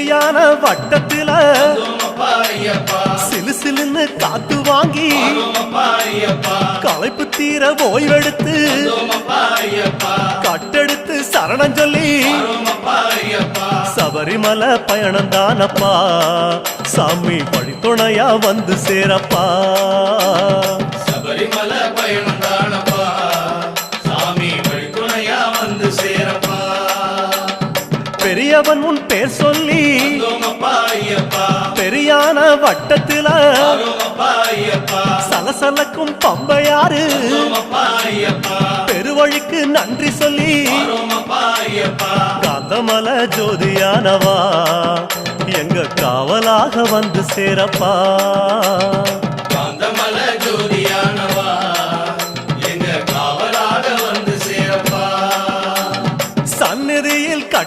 சிறியான வட்டத்தில சிலு சிலுன்னு காத்து வாங்கி களைப்பு தீர ஓய்வெடுத்து கட்டெடுத்து சரணம் சொல்லி சபரிமலை பயணம் தானப்பா சாமி படித்துணையா வந்து சேரப்பா சபரிமலை பயணம் தானப்பா சாமி படித்துணையா வந்து சேரப்பா பெரியவன் உன் பேர் சொல்லி பெரியான வட்டத்தில சலசலக்கும் பம்பையாறு பெருவழிக்கு நன்றி சொல்லி காந்தமல ஜோதியானவா எங்க காவலாக வந்து சேரப்பா